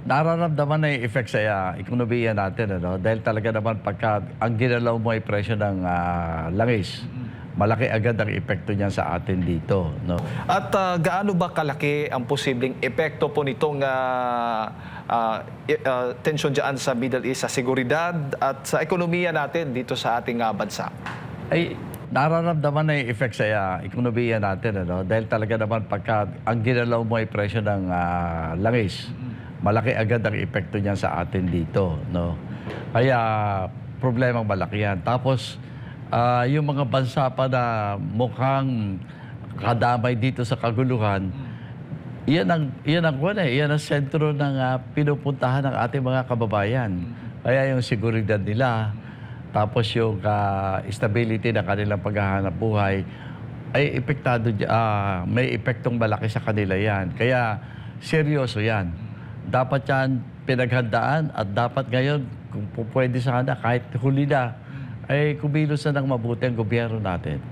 nararamdaman na yung effect sa ekonomiya natin, ano? Dahil talaga naman pagka ang ginalaw mo ay presyo ng langis, malaki agad ang epekto niyan sa atin dito, no? At gaano ba kalaki ang posibleng epekto po nitong tensyon dyan sa Middle East, sa seguridad at sa ekonomiya natin dito sa ating bansa? Ay nararamdaman na yung effect sa ekonomiya natin, ano? Dahil talaga naman pagka ang ginalaw mo ay presyo ng langis, malaki agad ang epekto niyan sa atin dito, no? Kaya problemang malaki yan. Tapos yung mga bansa pa na mukhang kadamay dito sa kaguluhan, yan ang sentro ng pinupuntahan ng ating mga kababayan. Kaya yung seguridad nila, tapos yung stability ng kanilang paghahanap buhay, ay may epektong malaki sa kanila yan. Kaya seryoso yan. Dapat yan pinaghandaan at dapat ngayon, kung pwede sana, kahit huli na, ay kumilos na ng mabuti ang gobyerno natin.